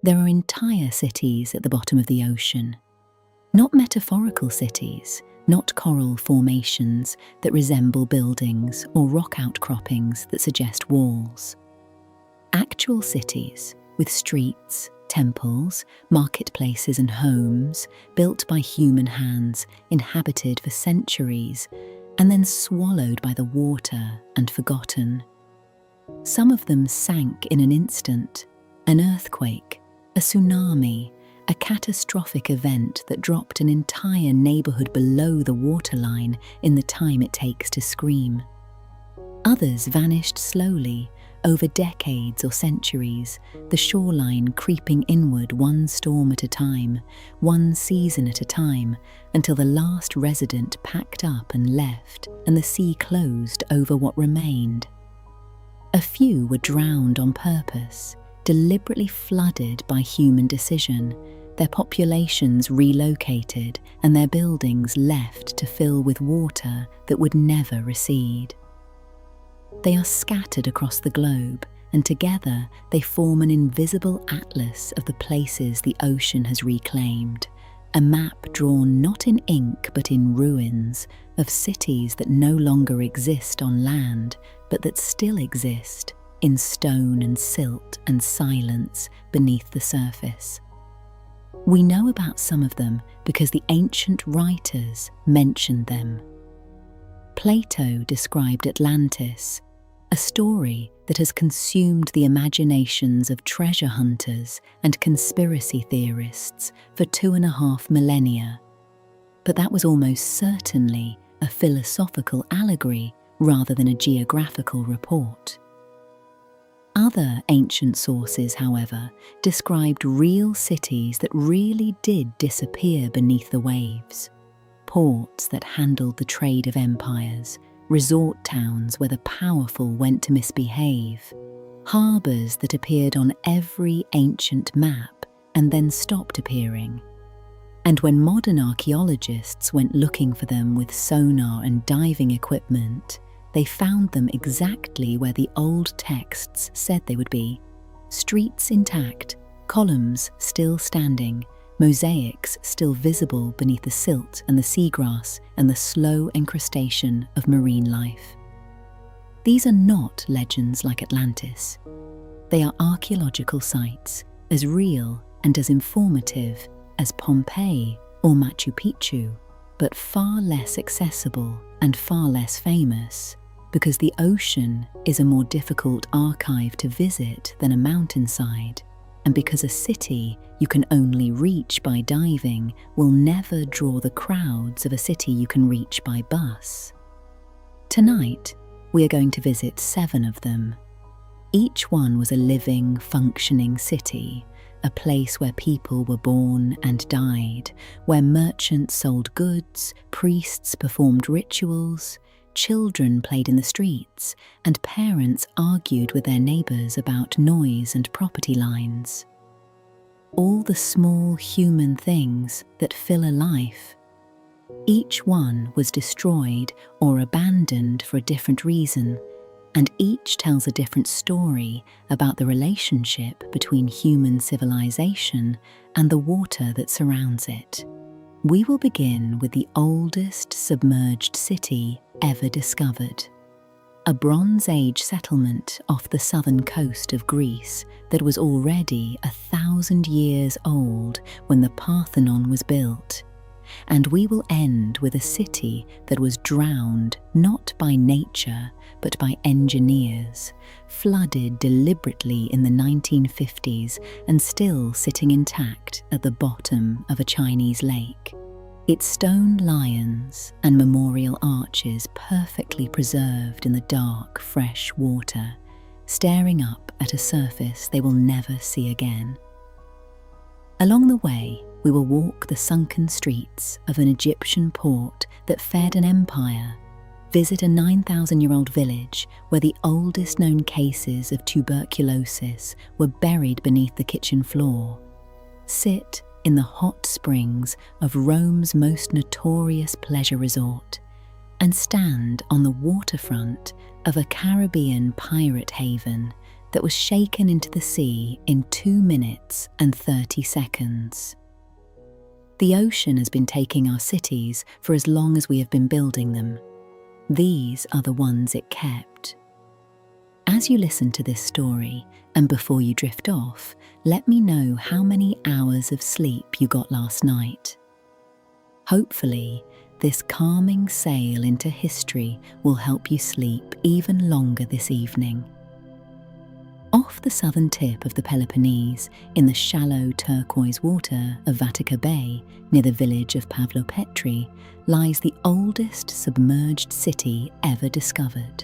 There are entire cities at the bottom of the ocean. Not metaphorical cities, not coral formations that resemble buildings or rock outcroppings that suggest walls. Actual cities with streets, temples, marketplaces and homes built by human hands, inhabited for centuries, and then swallowed by the water and forgotten. Some of them sank in an instant, an earthquake, a tsunami, a catastrophic event that dropped an entire neighborhood below the waterline in the time it takes to scream. Others vanished slowly, over decades or centuries, the shoreline creeping inward one storm at a time, one season at a time, until the last resident packed up and left and the sea closed over what remained. A few were drowned on purpose, deliberately flooded by human decision, their populations relocated and their buildings left to fill with water that would never recede. They are scattered across the globe, and together they form an invisible atlas of the places the ocean has reclaimed, a map drawn not in ink but in ruins, of cities that no longer exist on land, but that still exist in stone and silt and silence beneath the surface. We know about some of them because the ancient writers mentioned them. Plato described Atlantis, a story that has consumed the imaginations of treasure hunters and conspiracy theorists for 2.5 millennia. But that was almost certainly a philosophical allegory rather than a geographical report. Other ancient sources, however, described real cities that really did disappear beneath the waves. Ports that handled the trade of empires, resort towns where the powerful went to misbehave, harbours that appeared on every ancient map and then stopped appearing. And when modern archaeologists went looking for them with sonar and diving equipment, they found them exactly where the old texts said they would be: streets intact, columns still standing, mosaics still visible beneath the silt and the seagrass and the slow encrustation of marine life. These are not legends like Atlantis. They are archaeological sites, as real and as informative as Pompeii or Machu Picchu, but far less accessible and far less famous, because the ocean is a more difficult archive to visit than a mountainside, and because a city you can only reach by diving will never draw the crowds of a city you can reach by bus. Tonight, we are going to visit 7 of them. Each one was a living, functioning city, a place where people were born and died, where merchants sold goods, priests performed rituals, children played in the streets, and parents argued with their neighbours about noise and property lines. All the small human things that fill a life. Each one was destroyed or abandoned for a different reason, and each tells a different story about the relationship between human civilization and the water that surrounds it. We will begin with the oldest submerged city ever discovered, a Bronze Age settlement off the southern coast of Greece that was already 1,000 years old when the Parthenon was built. And we will end with a city that was drowned not by nature but by engineers, flooded deliberately in the 1950s and still sitting intact at the bottom of a Chinese lake. Its stone lions and memorial arches perfectly preserved in the dark, fresh water, staring up at a surface they will never see again. Along the way, we will walk the sunken streets of an Egyptian port that fed an empire, visit a 9,000-year-old village where the oldest known cases of tuberculosis were buried beneath the kitchen floor, sit in the hot springs of Rome's most notorious pleasure resort, and stand on the waterfront of a Caribbean pirate haven that was shaken into the sea in 2 minutes and 30 seconds. The ocean has been taking our cities for as long as we have been building them. These are the ones it kept. As you listen to this story, and before you drift off, let me know how many hours of sleep you got last night. Hopefully, this calming sail into history will help you sleep even longer this evening. Off the southern tip of the Peloponnese, in the shallow turquoise water of Vatica Bay, near the village of Pavlopetri, lies the oldest submerged city ever discovered.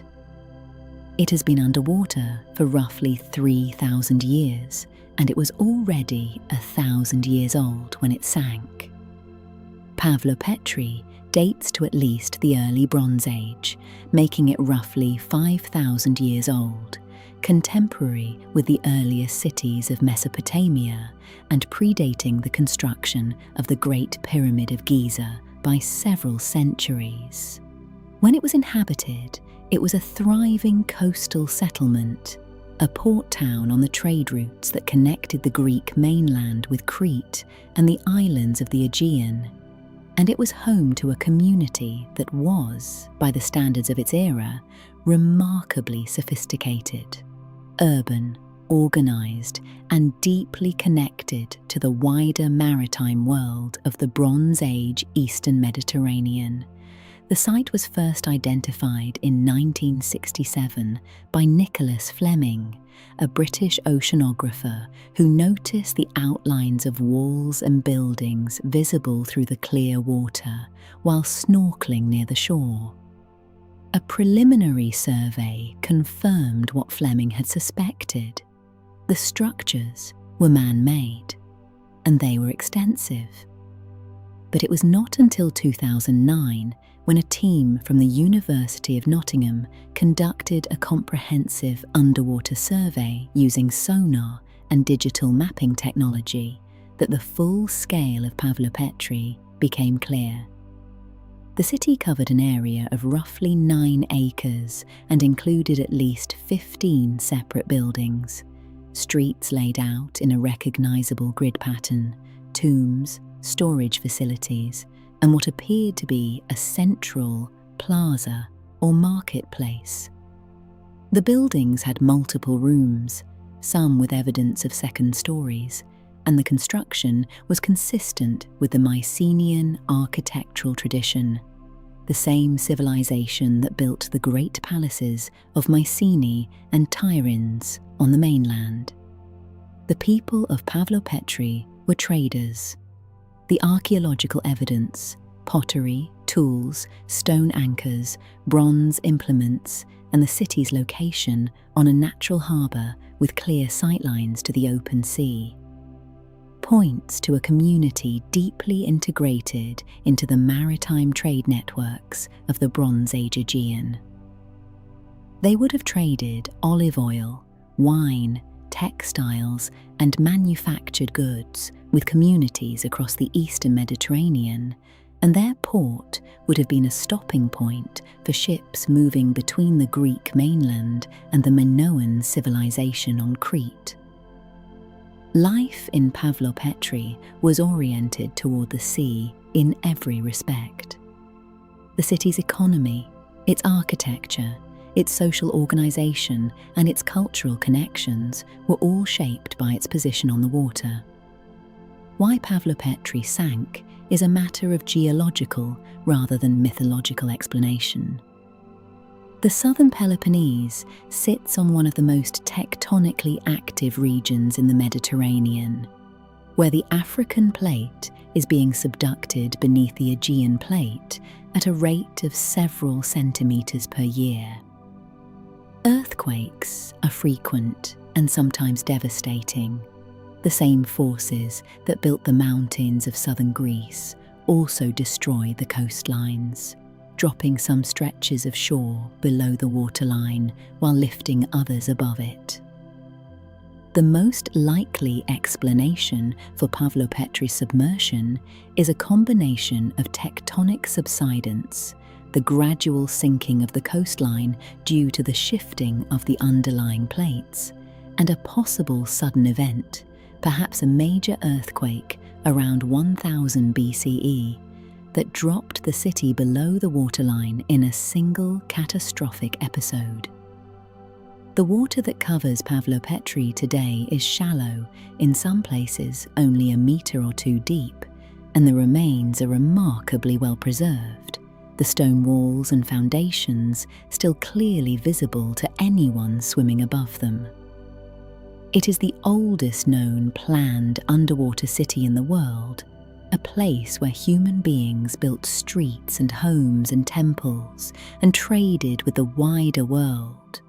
It has been underwater for roughly 3,000 years, and it was already 1,000 years old when it sank. Pavlopetri dates to at least the early Bronze Age, making it roughly 5,000 years old, contemporary with the earliest cities of Mesopotamia and predating the construction of the Great Pyramid of Giza by several centuries. When it was inhabited, it was a thriving coastal settlement, a port town on the trade routes that connected the Greek mainland with Crete and the islands of the Aegean, and it was home to a community that was, by the standards of its era, remarkably sophisticated, urban, organised, and deeply connected to the wider maritime world of the Bronze Age Eastern Mediterranean. The site was first identified in 1967 by Nicholas Fleming, a British oceanographer who noticed the outlines of walls and buildings visible through the clear water while snorkeling near the shore. A preliminary survey confirmed what Fleming had suspected. The structures were man-made, and they were extensive. But it was not until 2009 when a team from the University of Nottingham conducted a comprehensive underwater survey using sonar and digital mapping technology that the full scale of Pavlopetri became clear. The city covered an area of roughly 9 acres and included at least 15 separate buildings, streets laid out in a recognisable grid pattern, tombs, storage facilities, and what appeared to be a central plaza or marketplace. The buildings had multiple rooms, some with evidence of second stories, and the construction was consistent with the Mycenaean architectural tradition, the same civilization that built the great palaces of Mycenae and Tiryns on the mainland. The people of Pavlopetri were traders. The archaeological evidence, pottery, tools, stone anchors, bronze implements, and the city's location on a natural harbour with clear sightlines to the open sea, points to a community deeply integrated into the maritime trade networks of the Bronze Age Aegean. They would have traded olive oil, wine, textiles, and manufactured goods with communities across the Eastern Mediterranean, and their port would have been a stopping point for ships moving between the Greek mainland and the Minoan civilization on Crete. Life in Pavlopetri was oriented toward the sea in every respect. The city's economy, its architecture, its social organisation, and its cultural connections were all shaped by its position on the water. Why Pavlopetri sank is a matter of geological rather than mythological explanation. The southern Peloponnese sits on one of the most tectonically active regions in the Mediterranean, where the African plate is being subducted beneath the Aegean plate at a rate of several centimetres per year. Earthquakes are frequent and sometimes devastating. The same forces that built the mountains of southern Greece also destroy the coastlines, dropping some stretches of shore below the waterline while lifting others above it. The most likely explanation for Pavlopetri's submersion is a combination of tectonic subsidence, the gradual sinking of the coastline due to the shifting of the underlying plates, and a possible sudden event, perhaps a major earthquake around 1000 BCE, that dropped the city below the waterline in a single catastrophic episode. The water that covers Pavlopetri today is shallow, in some places only a metre or two deep, and the remains are remarkably well preserved, the stone walls and foundations still clearly visible to anyone swimming above them. It is the oldest known planned underwater city in the world, a place where human beings built streets and homes and temples and traded with the wider world,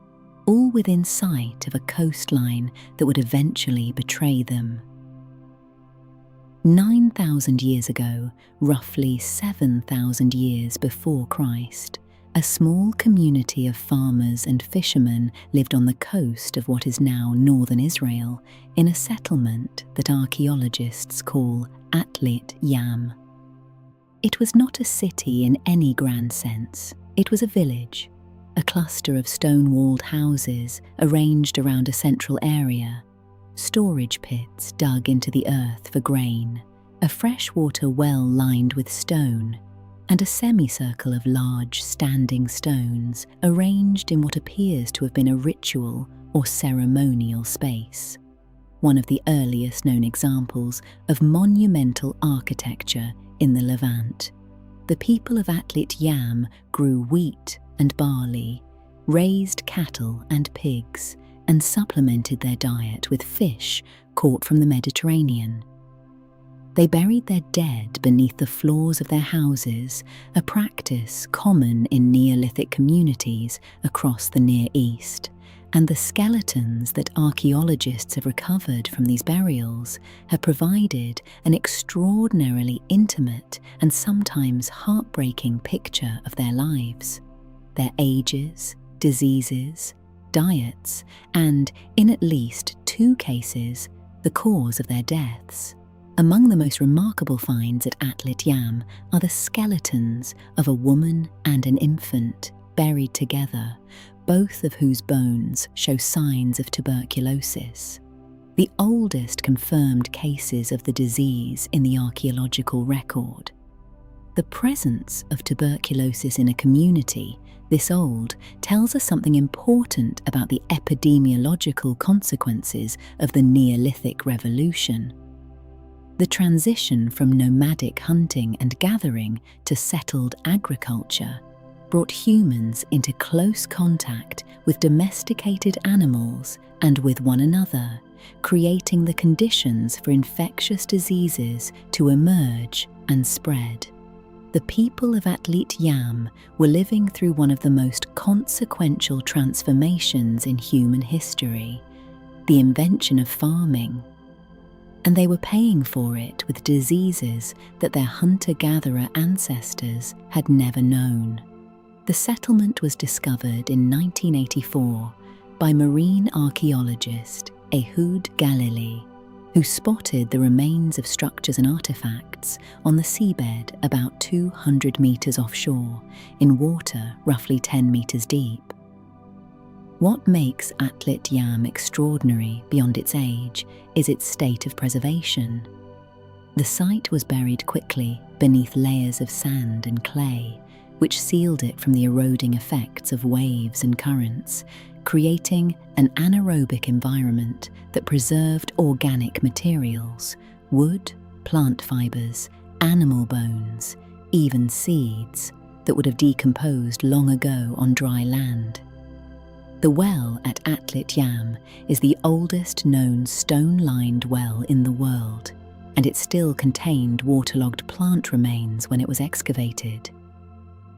all within sight of a coastline that would eventually betray them. 9,000 years ago, roughly 7,000 years before Christ, a small community of farmers and fishermen lived on the coast of what is now northern Israel in a settlement that archaeologists call Atlit-yam. It was not a city in any grand sense. It was a village, a cluster of stone-walled houses arranged around a central area, storage pits dug into the earth for grain, a freshwater well lined with stone, and a semicircle of large standing stones arranged in what appears to have been a ritual or ceremonial space, one of the earliest known examples of monumental architecture in the Levant. The people of Atlit-yam grew wheat and barley, raised cattle and pigs, and supplemented their diet with fish caught from the Mediterranean. They buried their dead beneath the floors of their houses, a practice common in Neolithic communities across the Near East, and the skeletons that archaeologists have recovered from these burials have provided an extraordinarily intimate and sometimes heartbreaking picture of their lives, their ages, diseases, diets, and, in at least 2 cases, the cause of their deaths. Among the most remarkable finds at Atlit-yam are the skeletons of a woman and an infant buried together, both of whose bones show signs of tuberculosis, the oldest confirmed cases of the disease in the archaeological record. The presence of tuberculosis in a community this old tells us something important about the epidemiological consequences of the Neolithic Revolution. The transition from nomadic hunting and gathering to settled agriculture brought humans into close contact with domesticated animals and with one another, creating the conditions for infectious diseases to emerge and spread. The people of Atlit-yam were living through one of the most consequential transformations in human history, the invention of farming. And they were paying for it with diseases that their hunter-gatherer ancestors had never known. The settlement was discovered in 1984 by marine archaeologist Ehud Galili, who spotted the remains of structures and artifacts on the seabed about 200 meters offshore in water roughly 10 meters deep. What makes Atlit-yam extraordinary beyond its age is its state of preservation. The site was buried quickly beneath layers of sand and clay, which sealed it from the eroding effects of waves and currents, creating an anaerobic environment that preserved organic materials, wood, plant fibers, animal bones, even seeds that would have decomposed long ago on dry land. The well at Atlit-yam is the oldest known stone-lined well in the world, and it still contained waterlogged plant remains when it was excavated.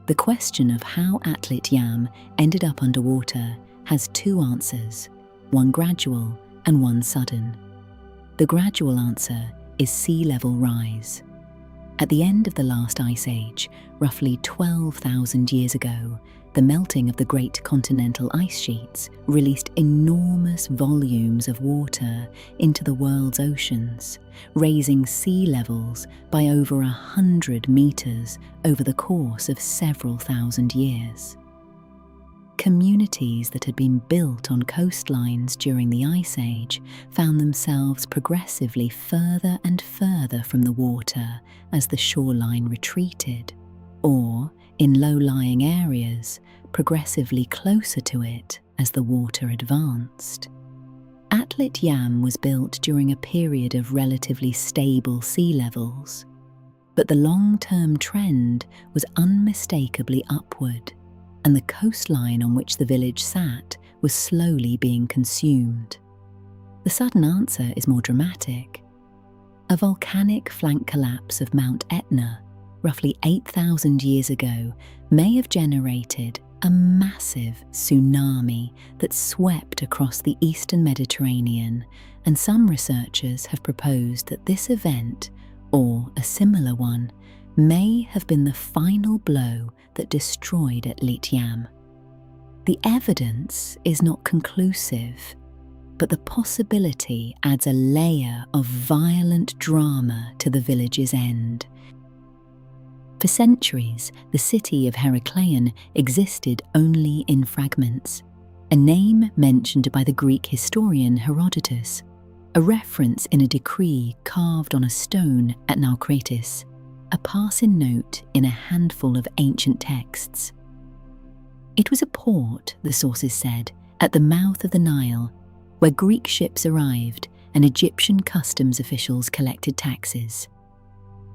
The question of how Atlit-yam ended up underwater has 2 answers, one gradual and one sudden. The gradual answer is sea level rise. At the end of the last ice age, roughly 12,000 years ago, the melting of the great continental ice sheets released enormous volumes of water into the world's oceans, raising sea levels by over 100 meters over the course of several thousand years. Communities that had been built on coastlines during the Ice Age found themselves progressively further and further from the water as the shoreline retreated, or, in low-lying areas, progressively closer to it as the water advanced. Atlit-yam was built during a period of relatively stable sea levels, but the long-term trend was unmistakably upward, and the coastline on which the village sat was slowly being consumed. The sudden answer is more dramatic. A volcanic flank collapse of Mount Etna, roughly 8,000 years ago, may have generated a massive tsunami that swept across the eastern Mediterranean, and some researchers have proposed that this event, or a similar one, may have been the final blow that destroyed Atlit-yam. The evidence is not conclusive, but the possibility adds a layer of violent drama to the village's end. For centuries, the city of Heracleion existed only in fragments, a name mentioned by the Greek historian Herodotus, a reference in a decree carved on a stone at Naucratis, a passing note in a handful of ancient texts. It was a port, the sources said, at the mouth of the Nile, where Greek ships arrived and Egyptian customs officials collected taxes.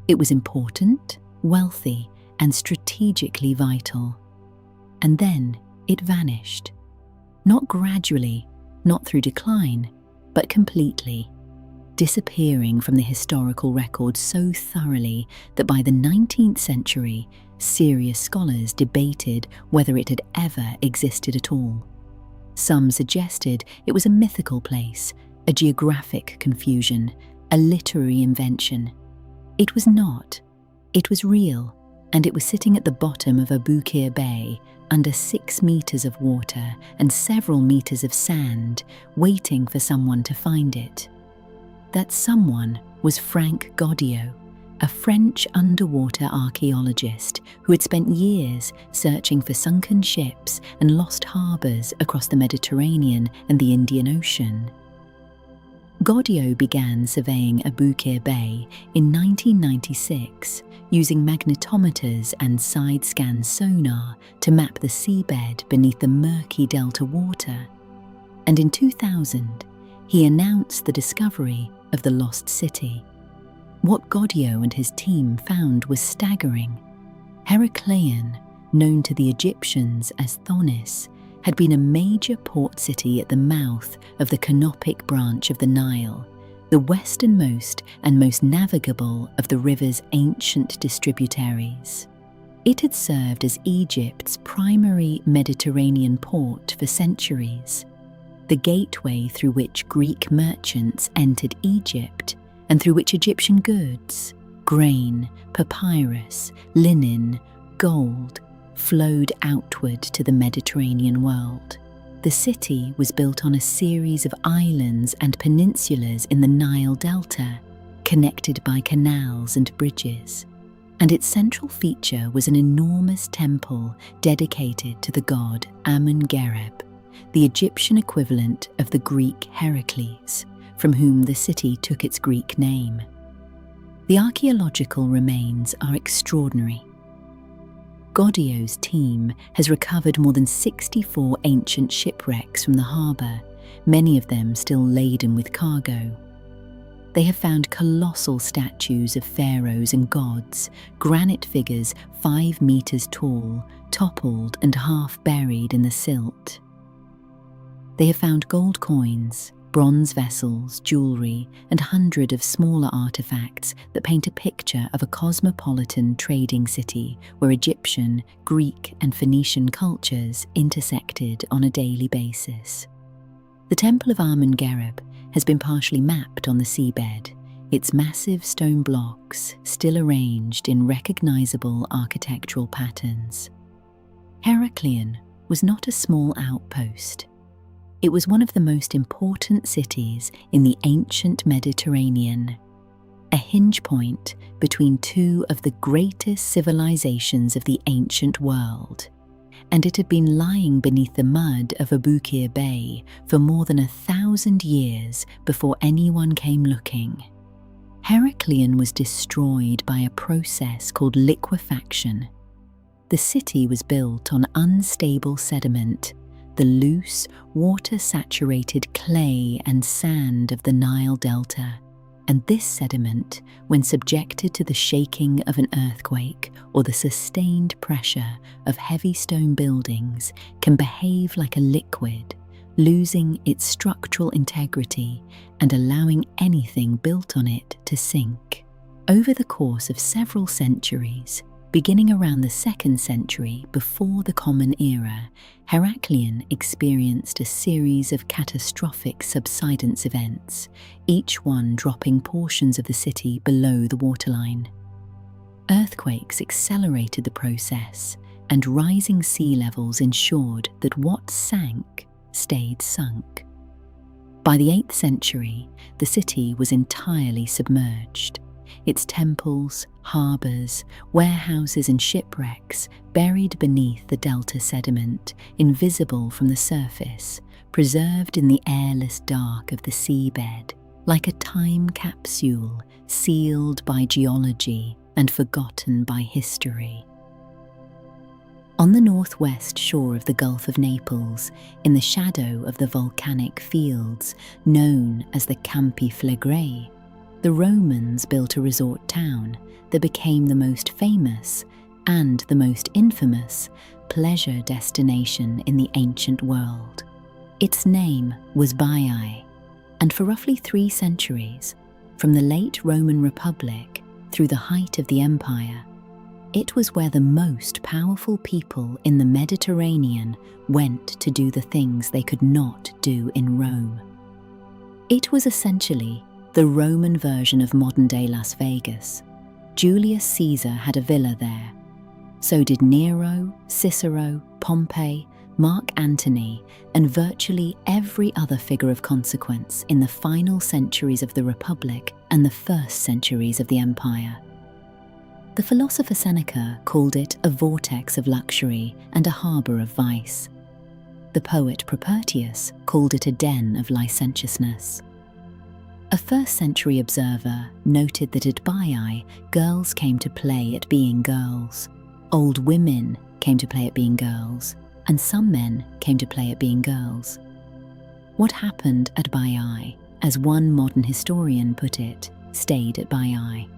It was important, wealthy, and strategically vital. And then it vanished. Not gradually, not through decline, but completely, disappearing from the historical record so thoroughly that by the 19th century, serious scholars debated whether it had ever existed at all. Some suggested it was a mythical place, a geographic confusion, a literary invention. It was not. It was real, and it was sitting at the bottom of Aboukir Bay, under 6 meters of water and several meters of sand, waiting for someone to find it. That someone was Frank Godiot, a French underwater archaeologist who had spent years searching for sunken ships and lost harbours across the Mediterranean and the Indian Ocean. Godiot began surveying Aboukir Bay in 1996, using magnetometers and side-scan sonar to map the seabed beneath the murky delta water. And in 2000, he announced the discovery of the lost city. What Godiot and his team found was staggering. Heracleion, known to the Egyptians as Thonis, had been a major port city at the mouth of the Canopic branch of the Nile, the westernmost and most navigable of the river's ancient distributaries. It had served as Egypt's primary Mediterranean port for centuries, the gateway through which Greek merchants entered Egypt and through which Egyptian goods, grain, papyrus, linen, gold, flowed outward to the Mediterranean world. The city was built on a series of islands and peninsulas in the Nile Delta, connected by canals and bridges, and its central feature was an enormous temple dedicated to the god Amun-Gereb, the Egyptian equivalent of the Greek Heracles, from whom the city took its Greek name. The archaeological remains are extraordinary. Godiot's team has recovered more than 64 ancient shipwrecks from the harbour, many of them still laden with cargo. They have found colossal statues of pharaohs and gods, granite figures 5 meters tall, toppled and half buried in the silt. They have found gold coins, bronze vessels, jewellery, and hundreds of smaller artefacts that paint a picture of a cosmopolitan trading city where Egyptian, Greek, and Phoenician cultures intersected on a daily basis. The Temple of Amun-Gereb has been partially mapped on the seabed, its massive stone blocks still arranged in recognisable architectural patterns. Heracleion was not a small outpost. It was one of the most important cities in the ancient Mediterranean, a hinge point between two of the greatest civilizations of the ancient world, and it had been lying beneath the mud of Abukir Bay for more than 1,000 years before anyone came looking. Heracleion was destroyed by a process called liquefaction. The city was built on unstable sediment, the loose, water-saturated clay and sand of the Nile Delta, and this sediment, when subjected to the shaking of an earthquake or the sustained pressure of heavy stone buildings, can behave like a liquid, losing its structural integrity and allowing anything built on it to sink. Over the course of several centuries, beginning around the 2nd century before the Common Era, Heracleion experienced a series of catastrophic subsidence events, each one dropping portions of the city below the waterline. Earthquakes accelerated the process, and rising sea levels ensured that what sank stayed sunk. By the 8th century, the city was entirely submerged. Its temples, harbours, warehouses and shipwrecks buried beneath the delta sediment, invisible from the surface, preserved in the airless dark of the seabed, like a time capsule sealed by geology and forgotten by history. On the northwest shore of the Gulf of Naples, in the shadow of the volcanic fields known as the Campi Flegrei, the Romans built a resort town that became the most famous and the most infamous pleasure destination in the ancient world. Its name was Baiae, and for roughly 3 centuries, from the late Roman Republic through the height of the empire, it was where the most powerful people in the Mediterranean went to do the things they could not do in Rome. It was essentially the Roman version of modern-day Las Vegas. Julius Caesar had a villa there. So did Nero, Cicero, Pompey, Mark Antony, and virtually every other figure of consequence in the final centuries of the Republic and the first centuries of the Empire. The philosopher Seneca called it a vortex of luxury and a harbour of vice. The poet Propertius called it a den of licentiousness. A first-century observer noted that at Baiae, girls came to play at being girls, old women came to play at being girls, and some men came to play at being girls. What happened at Baiae, as one modern historian put it, stayed at Baiae.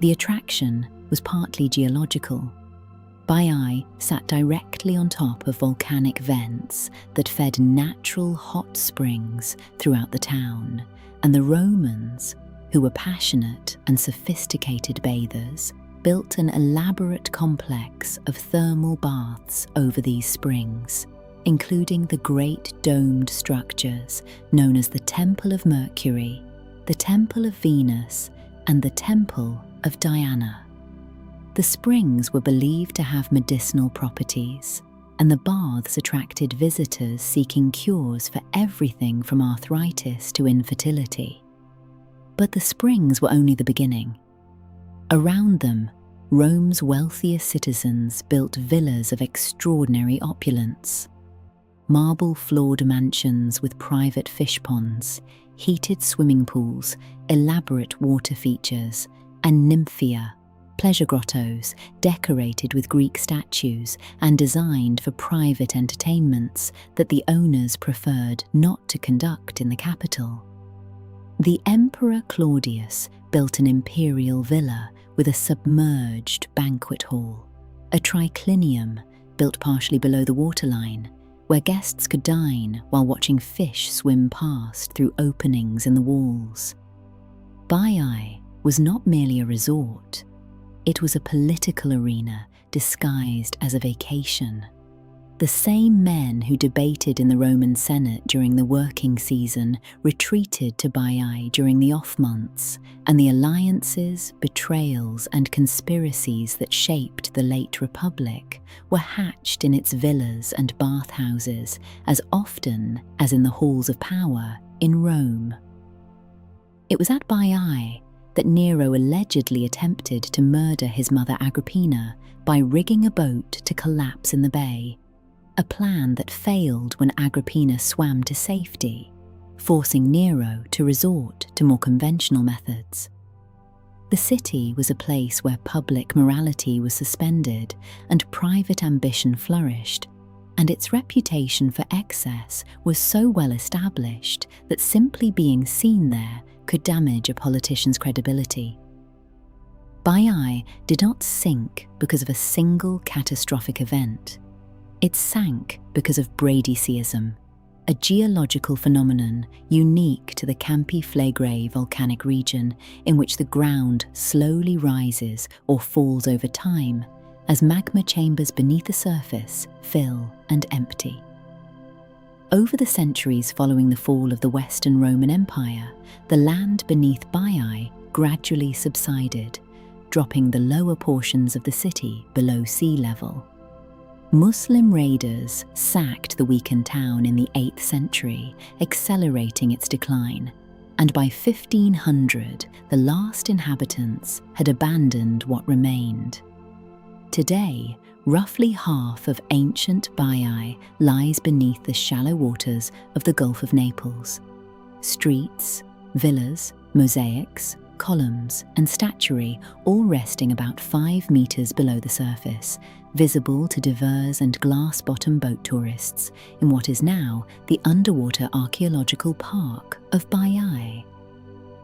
The attraction was partly geological. Baiae sat directly on top of volcanic vents that fed natural hot springs throughout the town, and the Romans, who were passionate and sophisticated bathers, built an elaborate complex of thermal baths over these springs, including the great domed structures known as the Temple of Mercury, the Temple of Venus, and the Temple of Diana. The springs were believed to have medicinal properties, and the baths attracted visitors seeking cures for everything from arthritis to infertility. But the springs were only the beginning. Around them, Rome's wealthiest citizens built villas of extraordinary opulence. Marble-floored mansions with private fish ponds, heated swimming pools, elaborate water features, and nymphia, pleasure grottos decorated with Greek statues and designed for private entertainments that the owners preferred not to conduct in the capital. The Emperor Claudius built an imperial villa with a submerged banquet hall, a triclinium built partially below the waterline, where guests could dine while watching fish swim past through openings in the walls. Baiae was not merely a resort, it was a political arena disguised as a vacation. The same men who debated in the Roman Senate during the working season retreated to Baiae during the off months, and the alliances, betrayals, and conspiracies that shaped the late Republic were hatched in its villas and bathhouses as often as in the halls of power in Rome. It was at Baiae that Nero allegedly attempted to murder his mother Agrippina by rigging a boat to collapse in the bay, a plan that failed when Agrippina swam to safety, forcing Nero to resort to more conventional methods. The city was a place where public morality was suspended and private ambition flourished, and its reputation for excess was so well established that simply being seen there could damage a politician's credibility. Baiae did not sink because of a single catastrophic event. It sank because of bradyseism, a geological phenomenon unique to the Campi Flegrei volcanic region in which the ground slowly rises or falls over time as magma chambers beneath the surface fill and empty. Over the centuries following the fall of the Western Roman Empire, the land beneath Baiae gradually subsided, dropping the lower portions of the city below sea level. Muslim raiders sacked the weakened town in the 8th century, accelerating its decline, and by 1500 the last inhabitants had abandoned what remained. Today, roughly half of ancient Baiae lies beneath the shallow waters of the Gulf of Naples. Streets, villas, mosaics, columns and statuary all resting about 5 meters below the surface, visible to divers and glass-bottom boat tourists in what is now the underwater archaeological park of Baiae.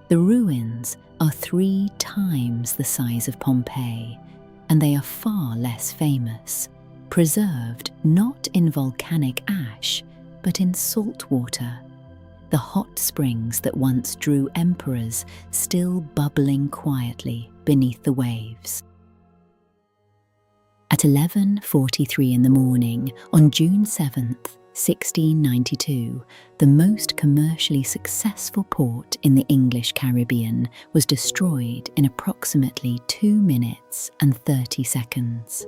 The ruins are 3 times the size of Pompeii, and they are far less famous, preserved not in volcanic ash, but in salt water. The hot springs that once drew emperors still bubbling quietly beneath the waves. At 11:43 in the morning on June 7th, 1692, the most commercially successful port in the English Caribbean was destroyed in approximately 2 minutes and 30 seconds.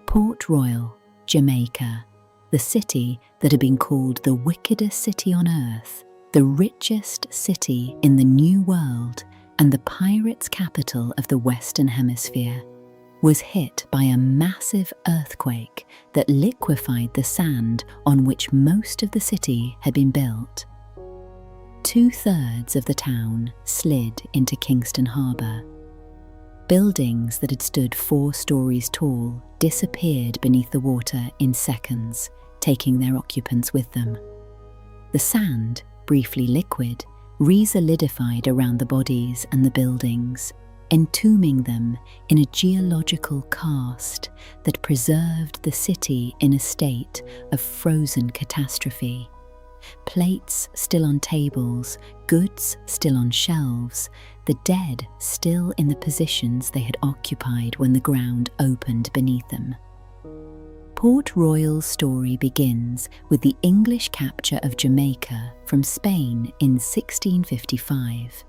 Port Royal, Jamaica, the city that had been called the wickedest city on earth, the richest city in the New World, and the pirates' capital of the Western Hemisphere, was hit by a massive earthquake that liquefied the sand on which most of the city had been built. 2/3 of the town slid into Kingston Harbour. Buildings that had stood 4 stories tall disappeared beneath the water in seconds, taking their occupants with them. The sand, briefly liquid, re-solidified around the bodies and the buildings, entombing them in a geological karst that preserved the city in a state of frozen catastrophe. Plates still on tables, goods still on shelves, the dead still in the positions they had occupied when the ground opened beneath them. Port Royal's story begins with the English capture of Jamaica from Spain in 1655.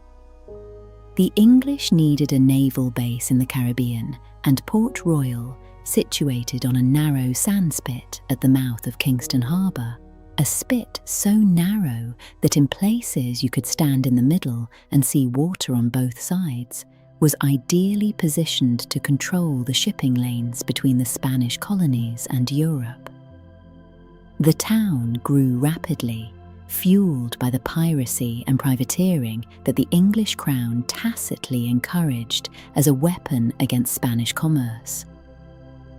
The English needed a naval base in the Caribbean, and Port Royal, situated on a narrow sandspit at the mouth of Kingston Harbour, a spit so narrow that in places you could stand in the middle and see water on both sides, was ideally positioned to control the shipping lanes between the Spanish colonies and Europe. The town grew rapidly, fueled by the piracy and privateering that the English crown tacitly encouraged as a weapon against Spanish commerce.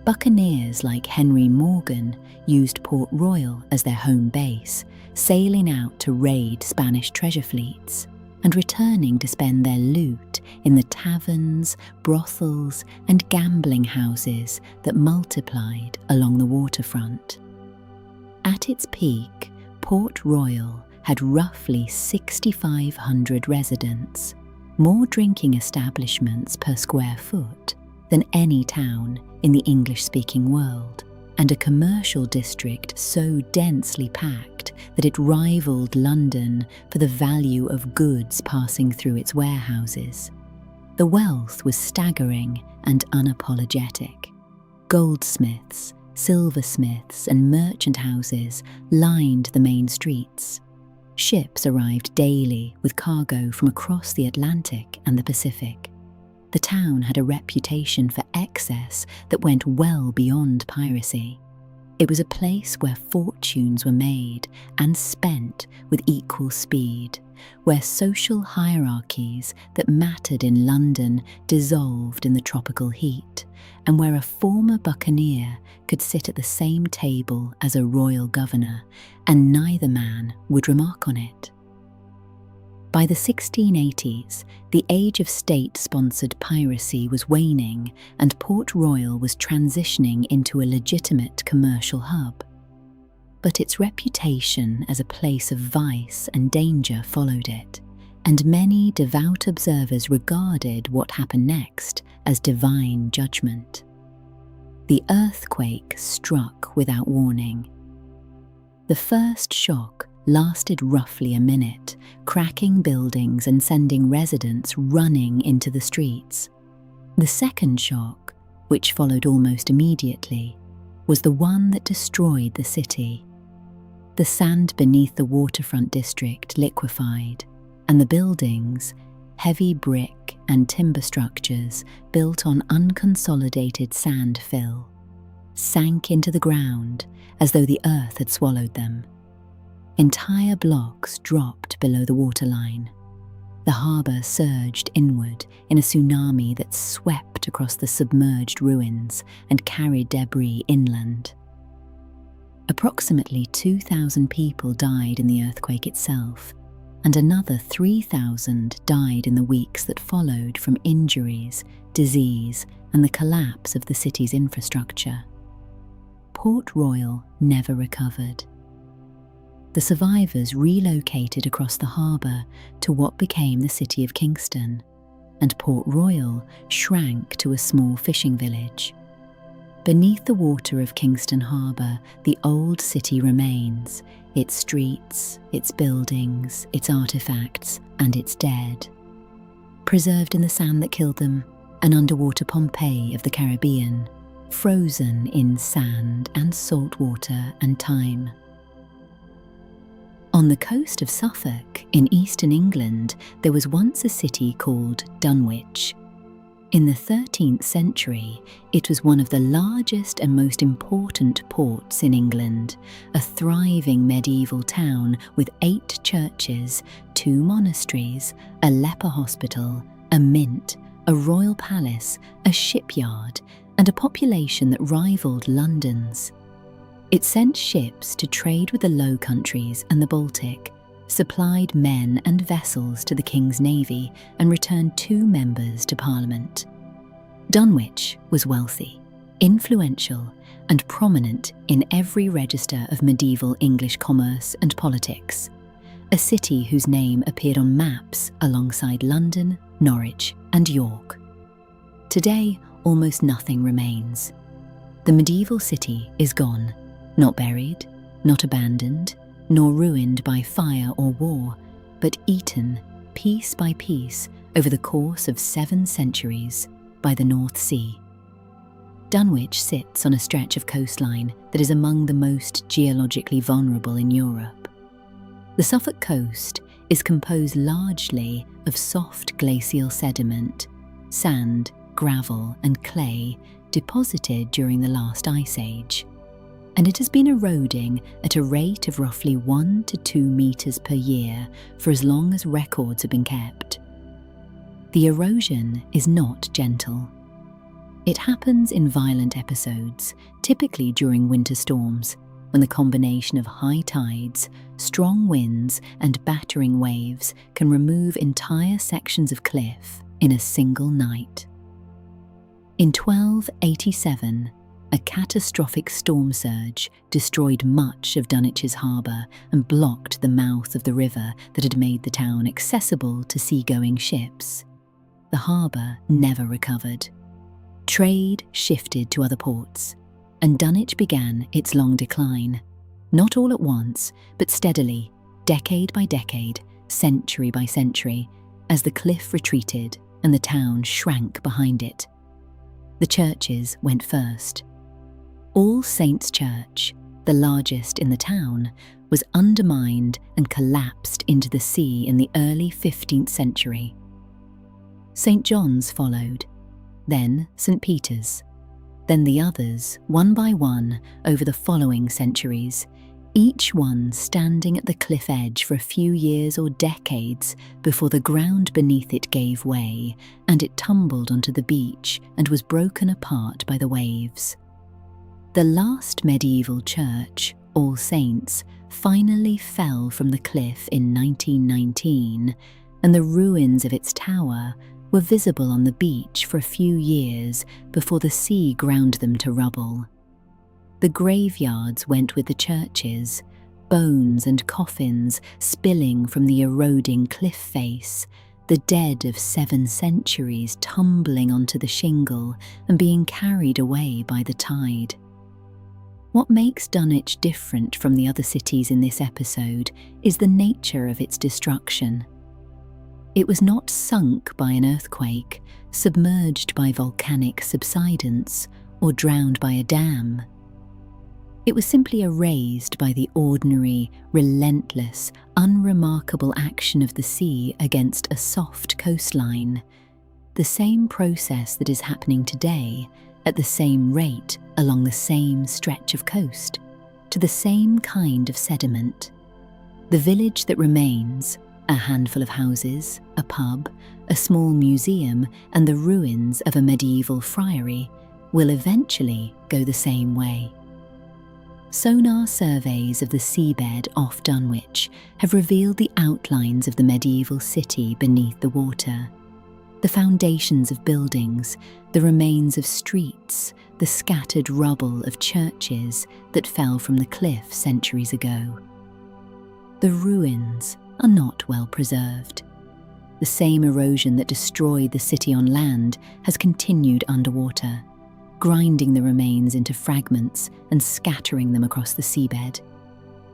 Buccaneers like Henry Morgan used Port Royal as their home base, sailing out to raid Spanish treasure fleets and returning to spend their loot in the taverns, brothels, and gambling houses that multiplied along the waterfront. At its peak, Port Royal had roughly 6,500 residents, more drinking establishments per square foot than any town in the English-speaking world, and a commercial district so densely packed that it rivaled London for the value of goods passing through its warehouses. The wealth was staggering and unapologetic. Goldsmiths, silversmiths and merchant houses lined the main streets. Ships arrived daily with cargo from across the Atlantic and the Pacific. The town had a reputation for excess that went well beyond piracy. It was a place where fortunes were made and spent with equal speed, where social hierarchies that mattered in London dissolved in the tropical heat, and where a former buccaneer could sit at the same table as a royal governor, and neither man would remark on it. By the 1680s, the age of state-sponsored piracy was waning and Port Royal was transitioning into a legitimate commercial hub. But its reputation as a place of vice and danger followed it, and many devout observers regarded what happened next as divine judgment. The earthquake struck without warning. The first shock lasted roughly a minute, cracking buildings and sending residents running into the streets. The second shock, which followed almost immediately, was the one that destroyed the city. The sand beneath the waterfront district liquefied, and the buildings, heavy brick and timber structures built on unconsolidated sand fill, sank into the ground as though the earth had swallowed them. Entire blocks dropped below the waterline. The harbour surged inward in a tsunami that swept across the submerged ruins and carried debris inland. Approximately 2,000 people died in the earthquake itself, and another 3,000 died in the weeks that followed from injuries, disease, and the collapse of the city's infrastructure. Port Royal never recovered. The survivors relocated across the harbour to what became the city of Kingston, and Port Royal shrank to a small fishing village. Beneath the water of Kingston Harbour, the old city remains, its streets, its buildings, its artefacts, and its dead. Preserved in the sand that killed them, an underwater Pompeii of the Caribbean, frozen in sand and salt water and time. On the coast of Suffolk, in eastern England, there was once a city called Dunwich. In the 13th century, it was one of the largest and most important ports in England, a thriving medieval town with 8 churches, 2 monasteries, a leper hospital, a mint, a royal palace, a shipyard, and a population that rivaled London's. It sent ships to trade with the Low Countries and the Baltic, supplied men and vessels to the King's Navy, and returned 2 members to Parliament. Dunwich was wealthy, influential, and prominent in every register of medieval English commerce and politics, a city whose name appeared on maps alongside London, Norwich, and York. Today, almost nothing remains. The medieval city is gone, not buried, not abandoned, nor ruined by fire or war, but eaten, piece by piece, over the course of 7 centuries, by the North Sea. Dunwich sits on a stretch of coastline that is among the most geologically vulnerable in Europe. The Suffolk coast is composed largely of soft glacial sediment, sand, gravel, and clay deposited during the last ice age, and it has been eroding at a rate of roughly 1 to 2 meters per year for as long as records have been kept. The erosion is not gentle. It happens in violent episodes, typically during winter storms, when the combination of high tides, strong winds, and battering waves can remove entire sections of cliff in a single night. In 1287, a catastrophic storm surge destroyed much of Dunwich's harbour and blocked the mouth of the river that had made the town accessible to seagoing ships. The harbour never recovered. Trade shifted to other ports, and Dunwich began its long decline, not all at once, but steadily, decade by decade, century by century, as the cliff retreated and the town shrank behind it. The churches went first. All Saints' Church, the largest in the town, was undermined and collapsed into the sea in the early 15th century. St. John's followed, then St. Peter's. then the others, one by one, over the following centuries, each one standing at the cliff edge for a few years or decades before the ground beneath it gave way and it tumbled onto the beach and was broken apart by the waves. The last medieval church, All Saints, finally fell from the cliff in 1919, and the ruins of its tower were visible on the beach for a few years before the sea ground them to rubble. The graveyards went with the churches, bones and coffins spilling from the eroding cliff face, the dead of 7 centuries tumbling onto the shingle and being carried away by the tide. What makes Dunwich different from the other cities in this episode is the nature of its destruction. It was not sunk by an earthquake, submerged by volcanic subsidence, or drowned by a dam. It was simply erased by the ordinary, relentless, unremarkable action of the sea against a soft coastline. The same process that is happening today, at the same rate, along the same stretch of coast, to the same kind of sediment. The village that remains, a handful of houses, a pub, a small museum, and the ruins of a medieval friary, will eventually go the same way. Sonar surveys of the seabed off Dunwich have revealed the outlines of the medieval city beneath the water. The foundations of buildings, the remains of streets, the scattered rubble of churches that fell from the cliff centuries ago. The ruins are not well preserved. The same erosion that destroyed the city on land has continued underwater, grinding the remains into fragments and scattering them across the seabed.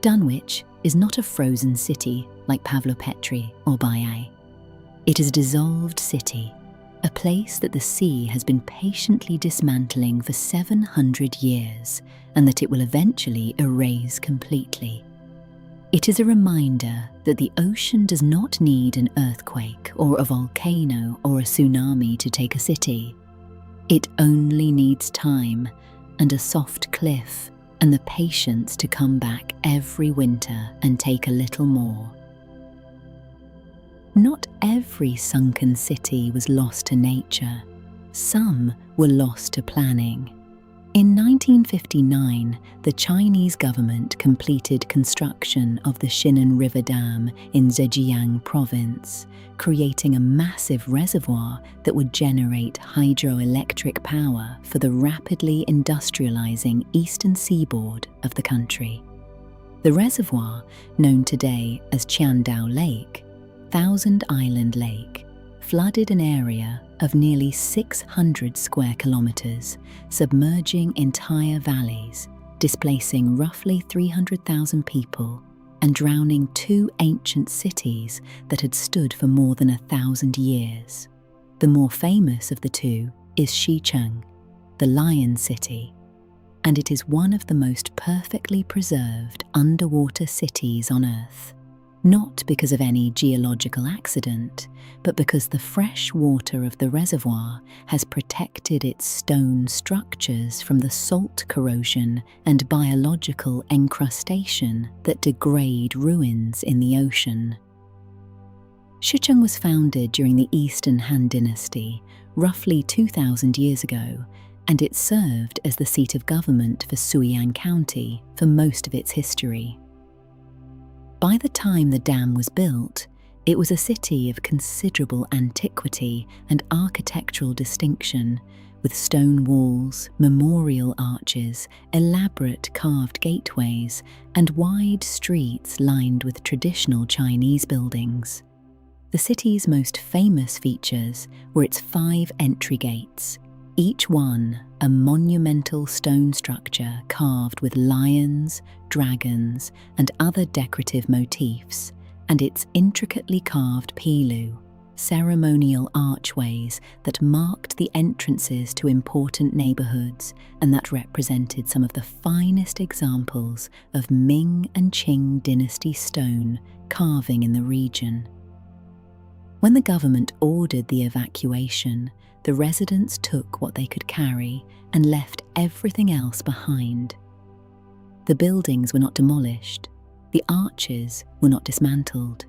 Dunwich is not a frozen city like Pavlopetri or Baiae. It is a dissolved city, a place that the sea has been patiently dismantling for 700 years and that it will eventually erase completely. It is a reminder that the ocean does not need an earthquake or a volcano or a tsunami to take a city. It only needs time and a soft cliff and the patience to come back every winter and take a little more. Not every sunken city was lost to nature. Some were lost to planning. In 1959, the Chinese government completed construction of the Shinan River Dam in Zhejiang province, creating a massive reservoir that would generate hydroelectric power for the rapidly industrializing eastern seaboard of the country. The reservoir, known today as Qiandao Lake, Thousand Island Lake, flooded an area of nearly 600 square kilometers, submerging entire valleys, displacing roughly 300,000 people and drowning 2 ancient cities that had stood for more than 1,000 years. The more famous of the two is Xicheng, the Lion City, and it is one of the most perfectly preserved underwater cities on Earth. Not because of any geological accident, but because the fresh water of the reservoir has protected its stone structures from the salt corrosion and biological encrustation that degrade ruins in the ocean. Xicheng was founded during the Eastern Han Dynasty, roughly 2,000 years ago, and it served as the seat of government for Suiyang County for most of its history. By the time the dam was built, it was a city of considerable antiquity and architectural distinction, with stone walls, memorial arches, elaborate carved gateways, and wide streets lined with traditional Chinese buildings. The city's most famous features were its 5 entry gates, each one a monumental stone structure carved with lions, dragons, and other decorative motifs, and its intricately carved pilu, ceremonial archways that marked the entrances to important neighborhoods and that represented some of the finest examples of Ming and Qing dynasty stone carving in the region. When the government ordered the evacuation, the residents took what they could carry and left everything else behind. The buildings were not demolished, the arches were not dismantled,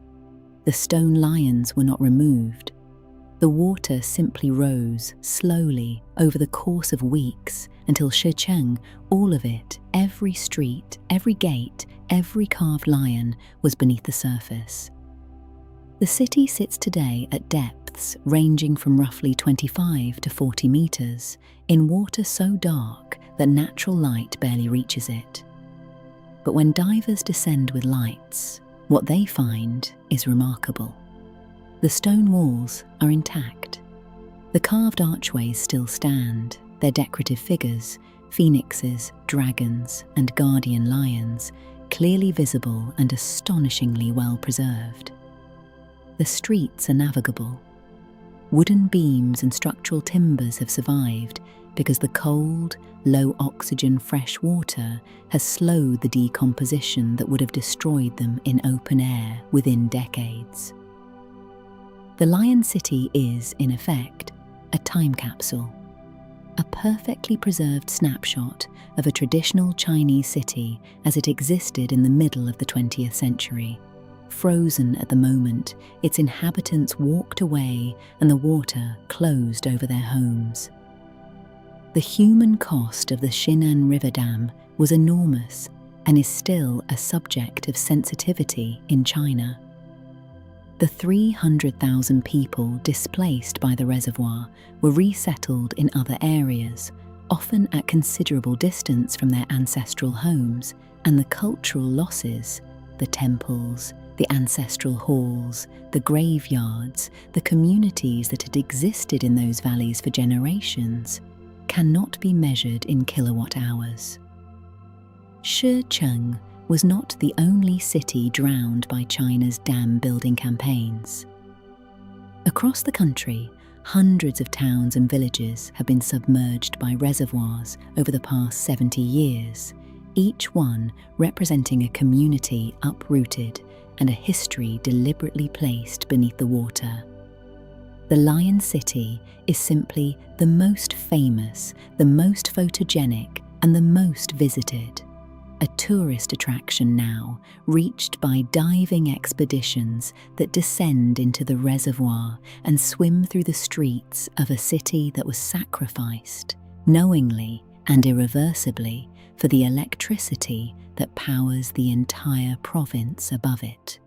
the stone lions were not removed. The water simply rose slowly over the course of weeks until Shicheng, all of it, every street, every gate, every carved lion, was beneath the surface. The city sits today at depths ranging from roughly 25 to 40 meters, in water so dark that natural light barely reaches it. But when divers descend with lights, what they find is remarkable. The stone walls are intact. The carved archways still stand, their decorative figures, phoenixes, dragons, and guardian lions, clearly visible and astonishingly well preserved. The streets are navigable. Wooden beams and structural timbers have survived because the cold, low-oxygen fresh water has slowed the decomposition that would have destroyed them in open air within decades. The Lion City is, in effect, a time capsule, a perfectly preserved snapshot of a traditional Chinese city as it existed in the middle of the 20th century. Frozen at the moment, its inhabitants walked away and the water closed over their homes. The human cost of the Shinan River Dam was enormous and is still a subject of sensitivity in China. The 300,000 people displaced by the reservoir were resettled in other areas, often at considerable distance from their ancestral homes, and the cultural losses, the temples, the ancestral halls, the graveyards, the communities that had existed in those valleys for generations, cannot be measured in kilowatt hours. Shicheng was not the only city drowned by China's dam building campaigns. Across the country, hundreds of towns and villages have been submerged by reservoirs over the past 70 years, each one representing a community uprooted and a history deliberately placed beneath the water. The Lion City is simply the most famous, the most photogenic, and the most visited. A tourist attraction now, reached by diving expeditions that descend into the reservoir and swim through the streets of a city that was sacrificed, knowingly and irreversibly, for the electricity that powers the entire province above it.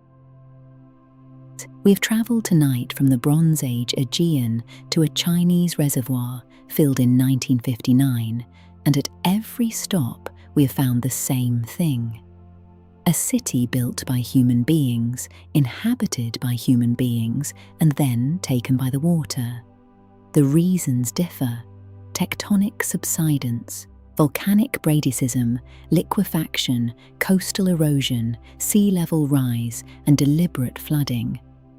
We have travelled tonight from the Bronze Age Aegean to a Chinese reservoir filled in 1959, and at every stop we have found the same thing. A city built by human beings, inhabited by human beings, and then taken by the water. The reasons differ: tectonic subsidence, volcanic bradycism, liquefaction, coastal erosion, sea level rise, and deliberate flooding.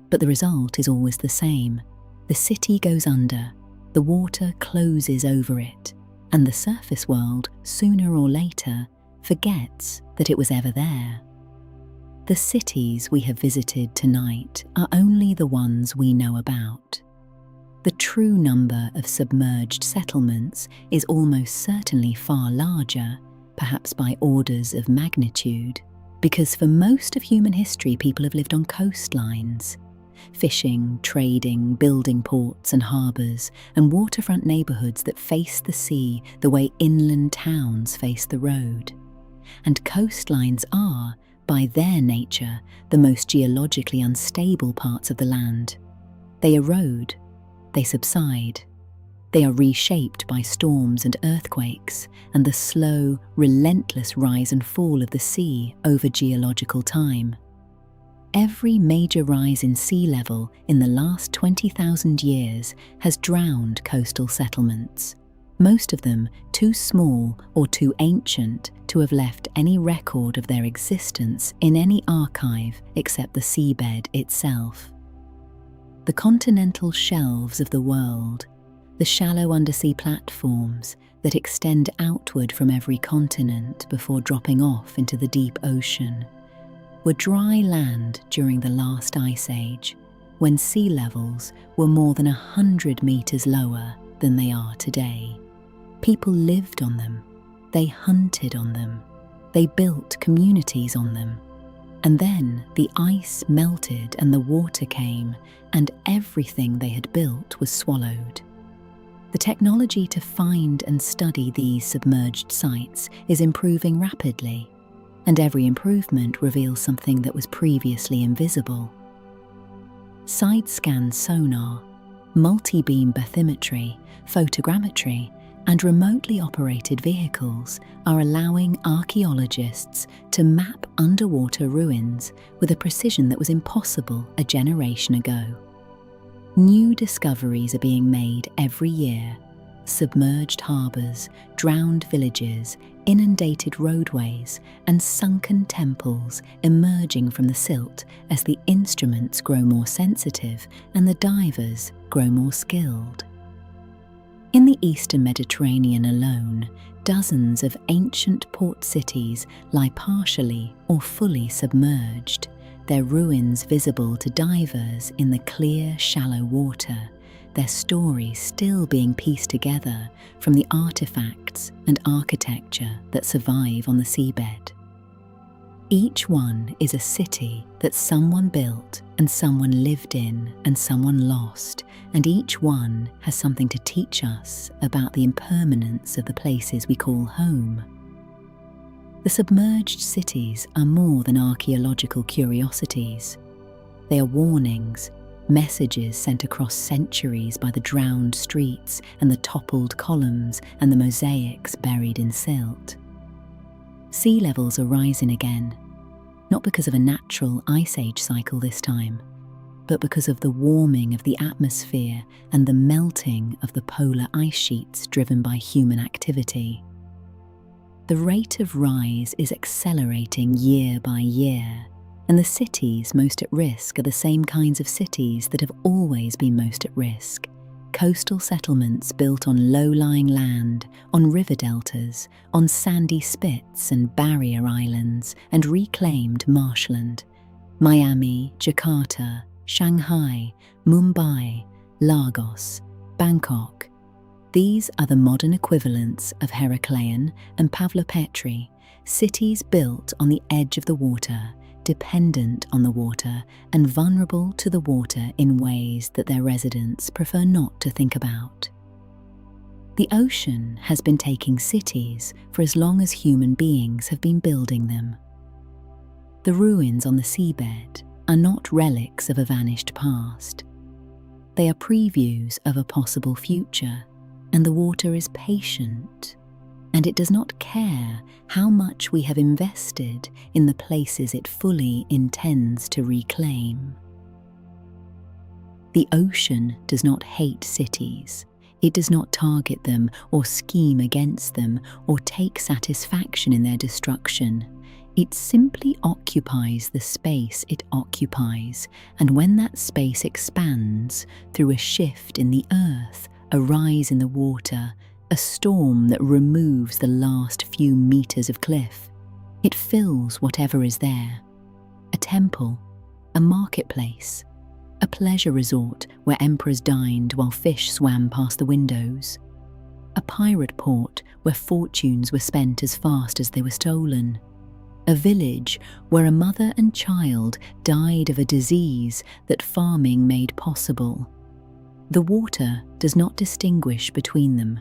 But the result is always the same. The city goes under, the water closes over it, and the surface world, sooner or later, forgets that it was ever there. The cities we have visited tonight are only the ones we know about. The true number of submerged settlements is almost certainly far larger, perhaps by orders of magnitude, because for most of human history people have lived on coastlines. Fishing, trading, building ports and harbours, and waterfront neighbourhoods that face the sea the way inland towns face the road. And coastlines are, by their nature, the most geologically unstable parts of the land. They erode, they subside, they are reshaped by storms and earthquakes and the slow, relentless rise and fall of the sea over geological time. Every major rise in sea level in the last 20,000 years has drowned coastal settlements, most of them too small or too ancient to have left any record of their existence in any archive except the seabed itself. The continental shelves of the world, the shallow undersea platforms that extend outward from every continent before dropping off into the deep ocean, were dry land during the last ice age, when sea levels were more than 100 meters lower than they are today. People lived on them, they hunted on them, they built communities on them. And then the ice melted and the water came, and everything they had built was swallowed. The technology to find and study these submerged sites is improving rapidly, and every improvement reveals something that was previously invisible. Side-scan sonar, multi-beam bathymetry, photogrammetry, and remotely operated vehicles are allowing archaeologists to map underwater ruins with a precision that was impossible a generation ago. New discoveries are being made every year: submerged harbours, drowned villages, inundated roadways, and sunken temples emerging from the silt as the instruments grow more sensitive and the divers grow more skilled. In the Eastern Mediterranean alone, dozens of ancient port cities lie partially or fully submerged, their ruins visible to divers in the clear, shallow water, their stories still being pieced together from the artifacts and architecture that survive on the seabed. Each one is a city that someone built and someone lived in and someone lost, and each one has something to teach us about the impermanence of the places we call home. The submerged cities are more than archaeological curiosities. They are warnings, messages sent across centuries by the drowned streets and the toppled columns and the mosaics buried in silt. Sea levels are rising again, not because of a natural ice age cycle this time, but because of the warming of the atmosphere and the melting of the polar ice sheets driven by human activity. The rate of rise is accelerating year by year, and the cities most at risk are the same kinds of cities that have always been most at risk: coastal settlements built on low-lying land, on river deltas, on sandy spits and barrier islands, and reclaimed marshland. Miami, Jakarta, Shanghai, Mumbai, Lagos, Bangkok. These are the modern equivalents of Heracleion and Pavlopetri, cities built on the edge of the water, dependent on the water, and vulnerable to the water in ways that their residents prefer not to think about. The ocean has been taking cities for as long as human beings have been building them. The ruins on the seabed are not relics of a vanished past. They are previews of a possible future, and the water is patient, and it does not care how much we have invested in the places it fully intends to reclaim. The ocean does not hate cities. It does not target them or scheme against them or take satisfaction in their destruction. It simply occupies the space it occupies, and when that space expands through a shift in the earth, a rise in the water, a storm that removes the last few meters of cliff, it fills whatever is there. A temple, a marketplace, a pleasure resort where emperors dined while fish swam past the windows, a pirate port where fortunes were spent as fast as they were stolen, a village where a mother and child died of a disease that farming made possible. The water does not distinguish between them.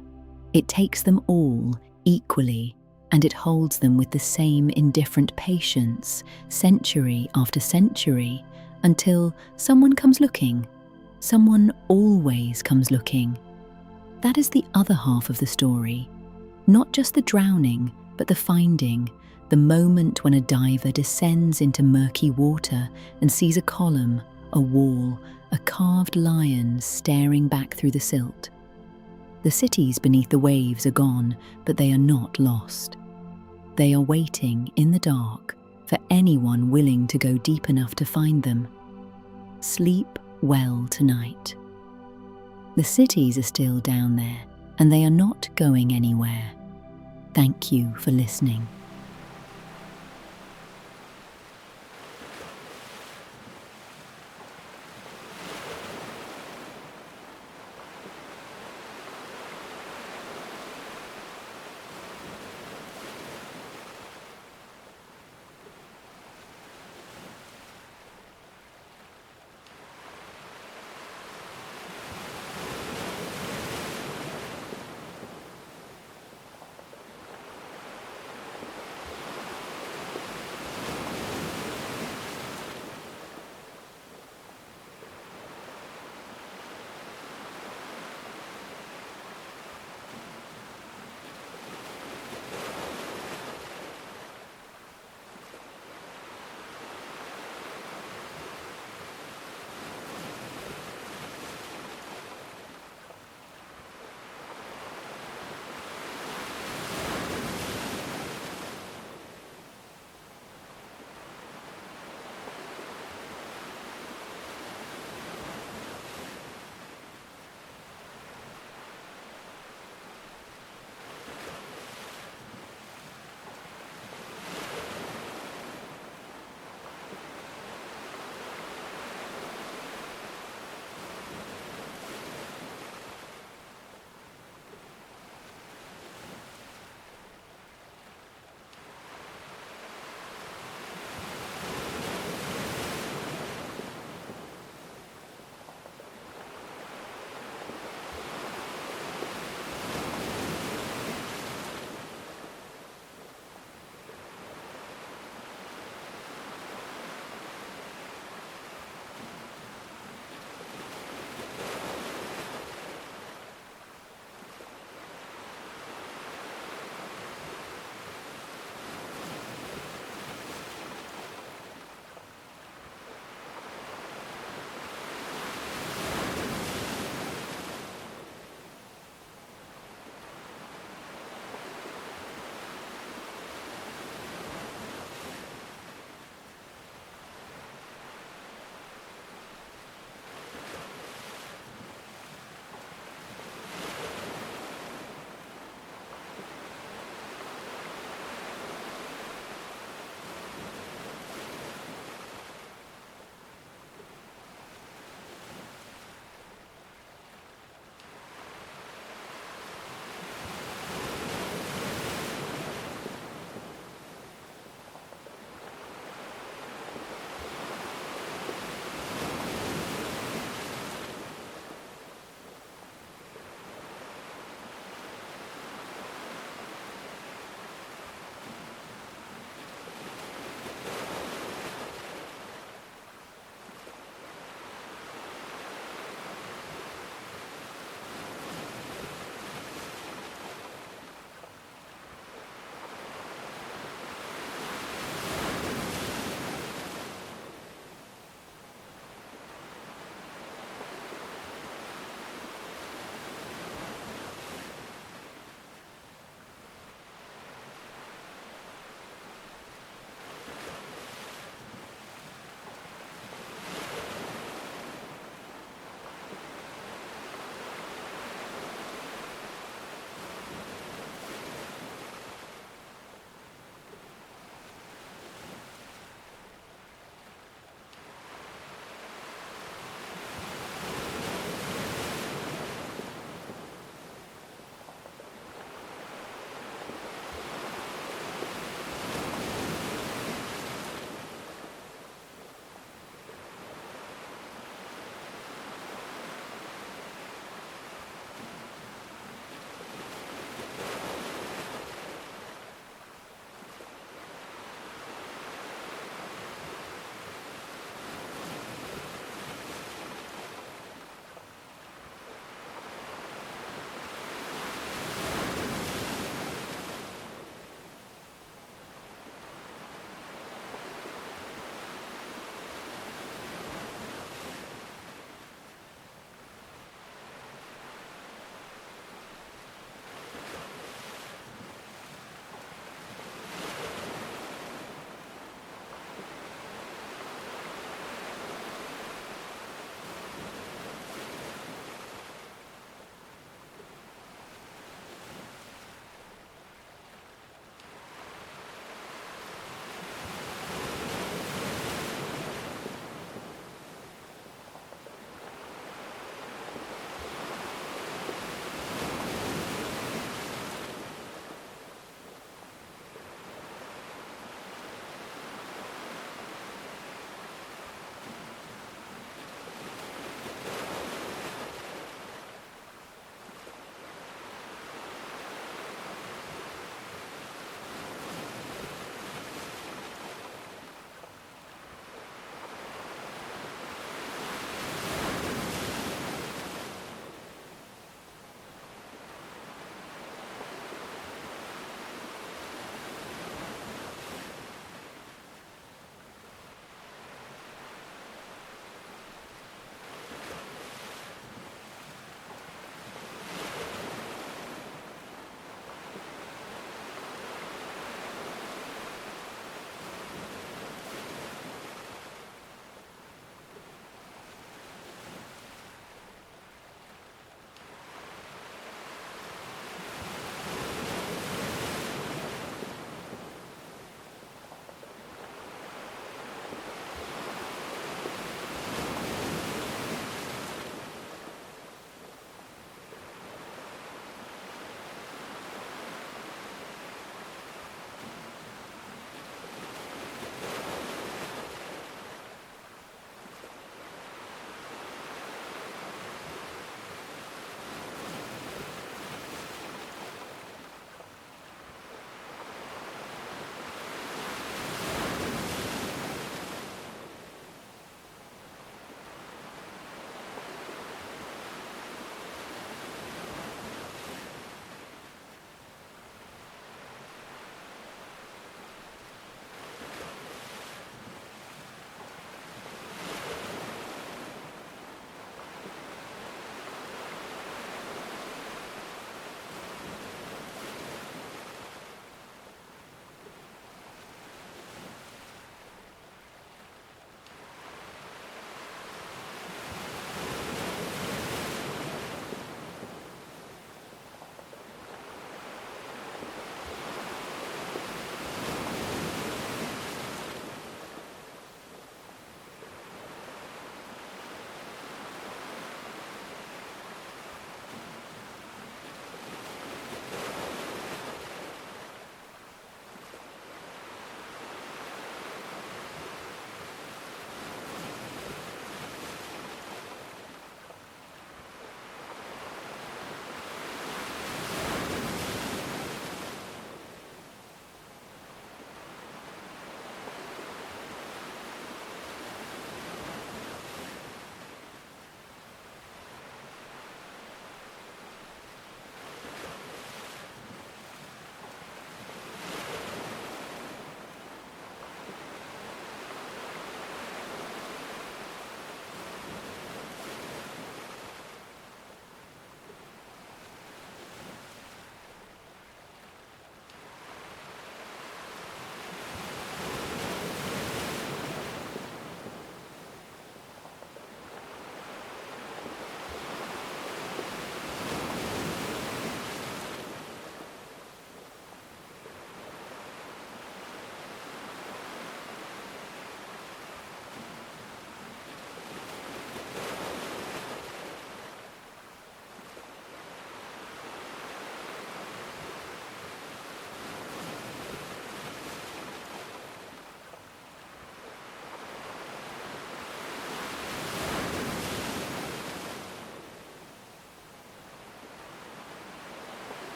It takes them all equally, and it holds them with the same indifferent patience, century after century, until someone comes looking. Someone always comes looking. That is the other half of the story. Not just the drowning, but the finding, the moment when a diver descends into murky water and sees a column, a wall, a carved lion staring back through the silt. The cities beneath the waves are gone, but they are not lost. They are waiting in the dark for anyone willing to go deep enough to find them. Sleep well tonight. The cities are still down there, and they are not going anywhere. Thank you for listening.